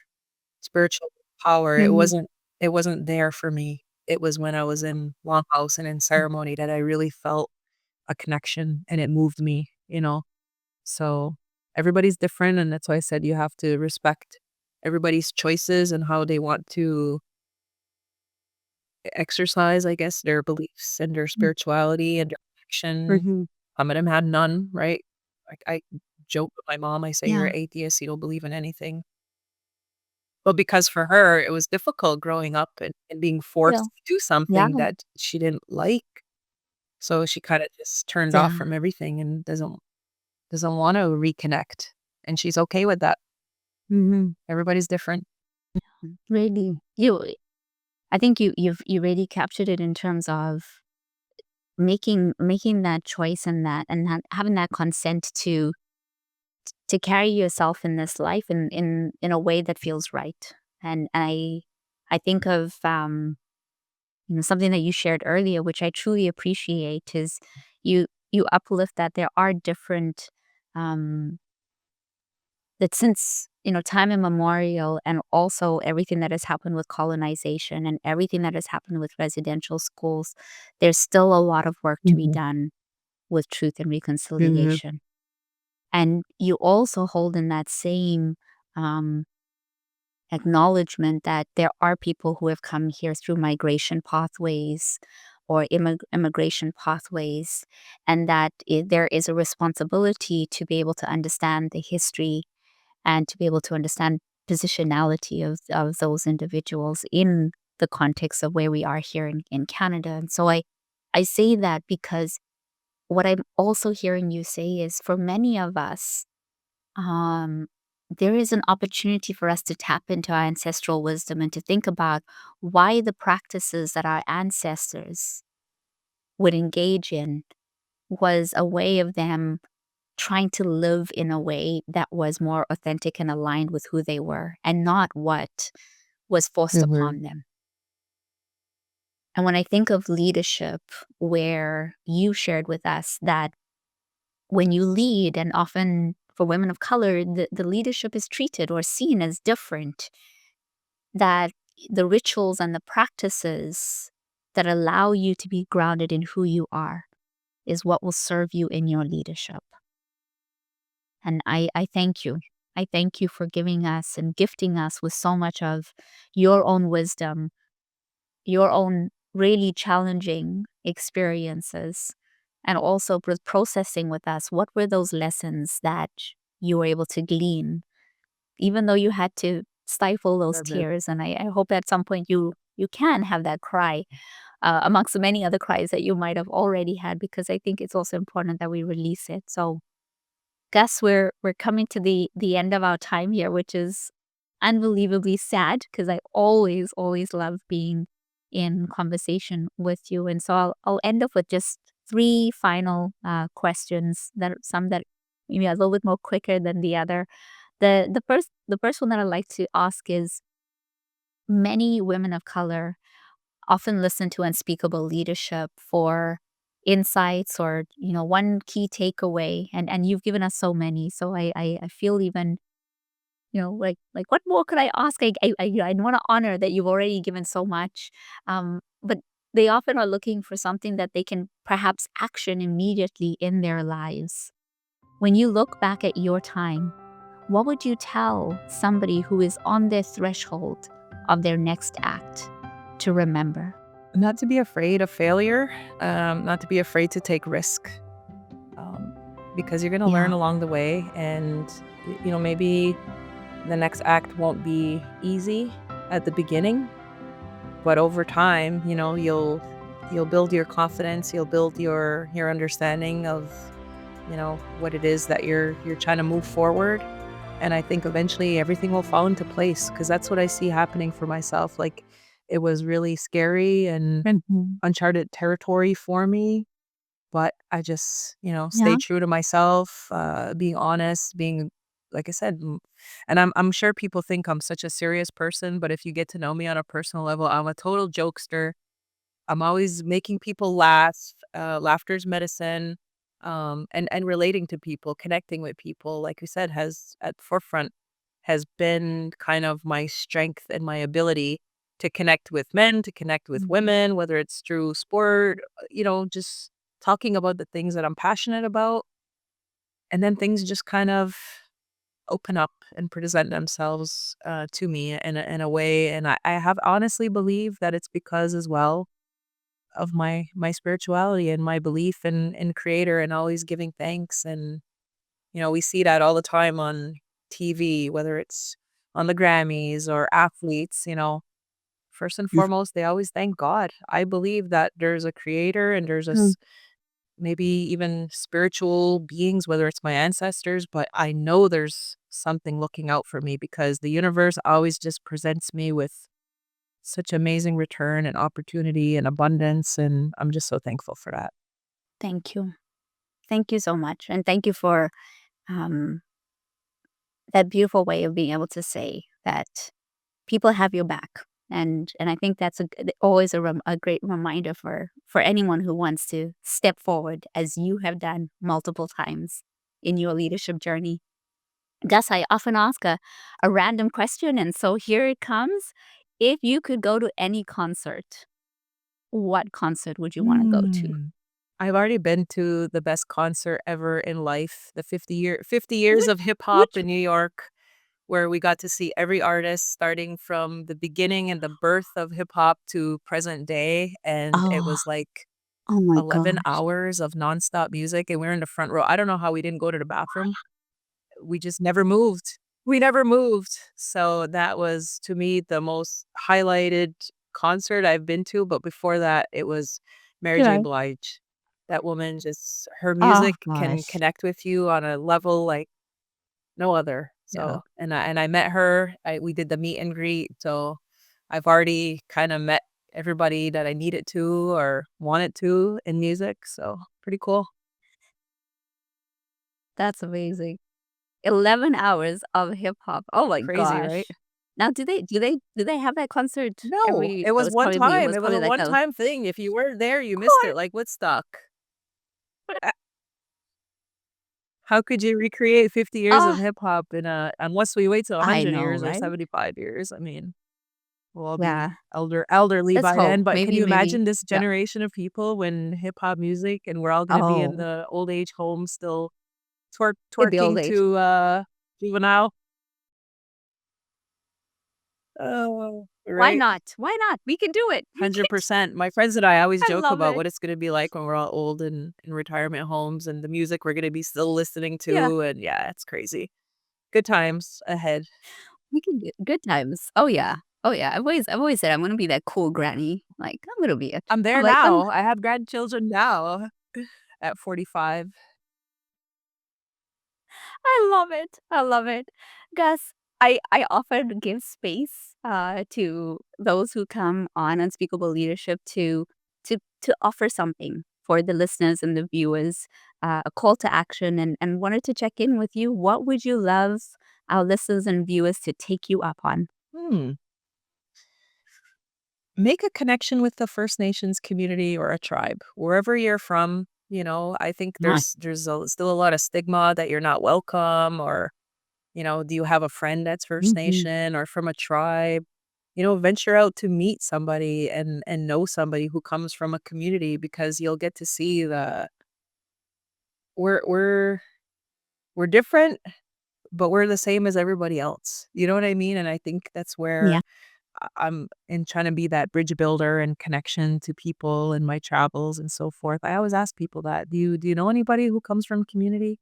spiritual power, it Mhm. wasn't there for me. It was when I was in Longhouse and in ceremony that I really felt a connection, and it moved me. So everybody's different, and that's why I said you have to respect everybody's choices and how they want to exercise, I guess, their beliefs and their spirituality and their connection. Mhm. Some of them had none, right? Like, I joke with my mom, I say, "You're Yeah. an atheist, you don't believe in anything." But because for her, it was difficult growing up and being Yeah. forced to do Yeah. something that she didn't like, so she kinda just turned off Yeah. from everything and doesn't wanna reconnect, and she's okay with that. Mhm. Everybody's different. Really, I think you really captured it in terms of making that choice and having that consent to carry yourself in this life in a way that feels right. And I think of something that you shared earlier, which I truly appreciate, is you uplift that there are different um that since time immemorial, and also everything that has happened with colonization and everything that has happened with residential schools, there's still a lot of work to be Mhm. done with truth and Mhm. reconciliation. And you also hold in that same um, acknowledgement that there are people who have come here through migration pathways or immigration pathways, and that there is a responsibility to be able to understand the history and to be able to understand positionality of those individuals in the context of where we are here in Canada. And so I say that because what I'm also hearing you say is, for many of us, um, there is an opportunity for us to tap into our ancestral wisdom and to think about why the practices that our ancestors would engage in was a way of them trying to live in a way that was more authentic and aligned with who they were, and not what was forced Mhm. upon them. And when I think of leadership, where you shared with us that when you lead, and often for women of color, the leadership is treated or seen as different, that the rituals and the practices that allow you to be grounded in who you are is what will serve you in your leadership. And I thank you. I thank you for giving us and gifting us with so much of your own wisdom, your own really challenging experiences, and also processing with us what were those lessons that you were able to glean, even though you had to stifle those tears. And I hope at some point you can have that cry amongst the many other cries that you might have already had, because I think it's also important that we release it. So Gus, we're coming to the end of our time here, which is unbelievably sad, because I always love being in conversation with you. And so I'll end up with just 3 final questions, that some that maybe a little bit more quicker than the other. The first one that I'd like to ask is, many women of color often listen to Unspeakable Leadership for insights or, one key takeaway. And you've given us so many. So I feel even, like what more could I ask? I want to honor that you've already given so much. But they often are looking for something that they can perhaps action immediately in their lives. When you look back at your time, what would you tell somebody who is on their threshold of their next act to remember? Not to be afraid of failure, not to be afraid to take risk, because you're going to learn along the way. And, maybe the next act won't be easy at the beginning, but over time, you'll build your confidence, you'll build your understanding of, what it is that you're trying to move forward. And I think eventually everything will fall into place, because that's what I see happening for myself. Like, it was really scary and uncharted territory for me, but I just, stay true to myself, being honest, being, like I said, and I'm sure people think I'm such a serious person, but if you get to know me on a personal level, I'm a total jokester. I'm always making people laugh. Laughter's medicine. And relating to people, connecting with people, like we said, has at forefront has been kind of my strength and my ability to connect with men, to connect with women, whether it's through sport, just talking about the things that I'm passionate about. And then things just kind of open up and present themselves to me in a way. And I have honestly believed that it's because as well of my spirituality and my belief in creator and always giving thanks. And we see that all the time on TV, whether it's on the Grammys or athletes. First and foremost, they always thank God. I believe that there's a creator and there's maybe even spiritual beings, whether it's my ancestors, but I know there's something looking out for me, because the universe always just presents me with such amazing return and opportunity and abundance. And I'm just so thankful for that. Thank you. Thank you so much. And thank you for that beautiful way of being able to say that people have your back. And I think that's always a great reminder for anyone who wants to step forward, as you have done multiple times in your leadership journey. Gus, I often ask a random question, and so here it comes. If you could go to any concert, what concert would you want to go to? I've already been to the best concert ever in life, the 50 years of hip hop in New York, where we got to see every artist starting from the beginning and the birth of hip hop to present day. And it was like Oh my 11 gosh. hours of nonstop music, and we were in the front row. I don't know how we didn't go to the bathroom. We just never moved. We never moved. So that was, to me, the most highlighted concert I've been to. But before that, it was Mary J. Right. Blige. That woman, just her Oh music can gosh. connect with you on a level like no other. Yeah. So, and I met her. We did the meet and greet. So I've already kind of met everybody that I needed to or wanted to in music. So pretty cool. That's amazing. 11 hours of hip hop. Oh my Crazy, gosh. right? Now, do they have that concert No, it was it's one probably time. It was a like a one-time thing. If you weren't there, you missed it, like Woodstock. How could you recreate 50 years of Ah, hip hop unless we wait till I 100 know, years or right? 75 years? I mean, we'll all Yeah. be elderly Let's by then. hope. But can Maybe, you maybe. imagine this Yeah. generation of people when hip hop music and we're all gonna be in Oh, the old age home still in the old twerking age. to Juvenile? Oh, Why right. not? Why not? We can do it. We can. 100%. My friends and I always I joke love about it. what it's gonna be like when we're all old and in retirement homes and the music we're gonna be still listening Yeah, to, and yeah, it's crazy. Good times ahead. we can do good times. Oh yeah. Oh yeah. I've always said I'm gonna be that cool granny. Like I'm gonna be it. I'm I'm there like I'm now. I have grandchildren now at 45. I love it. I love it. Gus, I often give space to those who come on Unspeakable Leadership to offer something for the listeners and the viewers, a call to action, and wanted to check in with you. What would you love our listeners and viewers to take you up on? Hmm. Make a connection with the First Nations community or a tribe, wherever you're from. I think Nice. still a lot of stigma that you're not welcome, or do you have a friend that's First Hmm. Nation or from a tribe? Venture out to meet somebody and know somebody who comes from a community, because you'll get to see we're we're we're different, but we're the same as everybody else. You know what I mean? And I think that's where Yeah. I'm in trying to be that bridge builder and connection to people in my travels and so forth. I always ask people that. Do you know anybody who comes from community?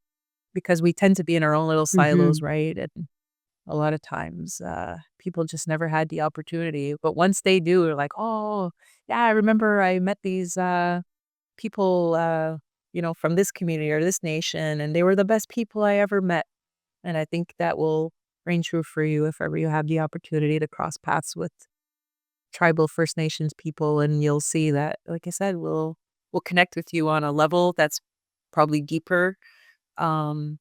Because we tend to be in our own little silos, Hmm. right? And a lot of times, people just never had the opportunity. But once they do, they're like, "Oh, yeah, I remember I met these people, from this community or this nation, and they were the best people I ever met." And I think that will ring true for you if ever you have the opportunity to cross paths with tribal First Nations people, and you'll see that, like I said, we'll connect with you on a level that's probably deeper, um,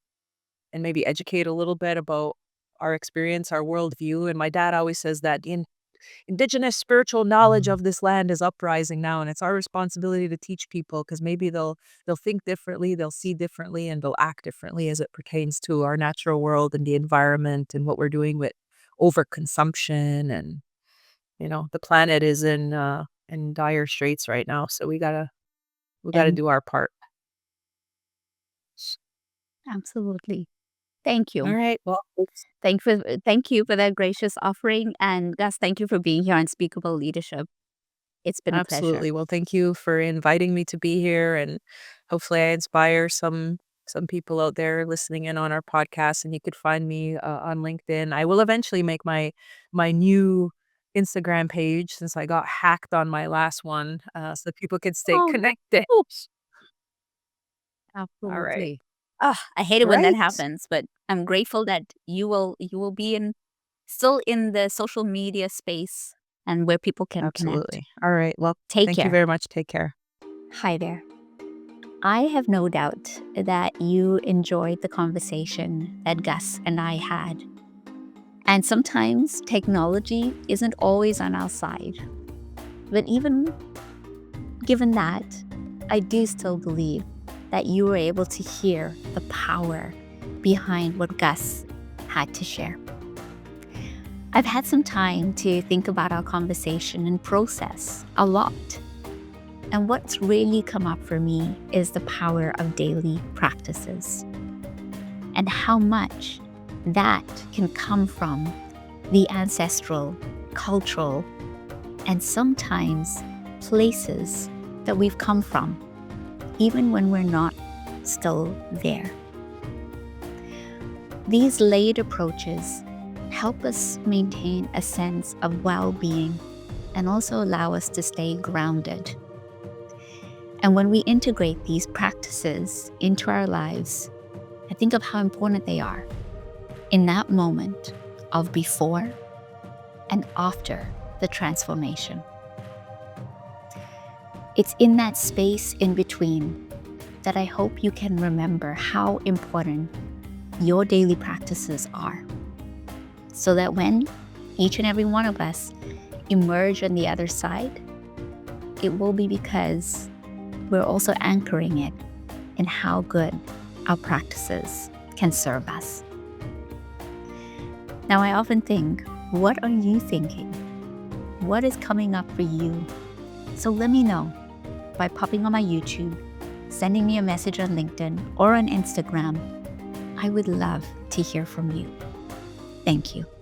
and maybe educate a little bit about our experience, our worldview. And my dad always says that indigenous spiritual knowledge of this land is uprising now, and it's our responsibility to teach people, because maybe they'll think differently, they'll see differently, and they'll act differently as it pertains to our natural world and the environment and what we're doing with overconsumption. And the planet is in dire straits right now, so we gotta And do our part. absolutely. Thank All you. right. Well, Thank you for that gracious offering. And Gus, thank you for being here on Speakable Leadership. It's been a pleasure. absolutely. Well, thank you for inviting me to be here, and hopefully I inspire some people out there listening in on our podcast. And you could find me on LinkedIn. I will eventually make my new Instagram page, since I got hacked on my last one, so people can stay Oh, connected. oops. All right. Absolutely. Ah, I hate it when that Right. happens, but I'm grateful that you will be still in the social media space and where people can connect. Absolutely. All right. Well, Take thank you care. very much. Take care. Hi there. I have no doubt that you enjoyed the conversation that Gus and I had. And sometimes technology isn't always on our side. But even given that, I do still believe that you were able to hear the power behind what Gus had to share. I've had some time to think about our conversation and process a lot. And what's really come up for me is the power of daily practices and how much that can come from the ancestral, cultural, and sometimes places that we've come from, even when we're not still there. These layered approaches help us maintain a sense of well-being and also allow us to stay grounded. And when we integrate these practices into our lives, I think of how important they are in that moment of before and after the transformation. It's in that space in between that I hope you can remember how important your daily practices are, so that when each and every one of us emerge on the other side, it will be because we're also anchoring it in how good our practices can serve us. Now, I often think, what are you thinking? What is coming up for you? So let me know by popping on my YouTube, sending me a message on LinkedIn or on Instagram. I would love to hear from you. Thank you.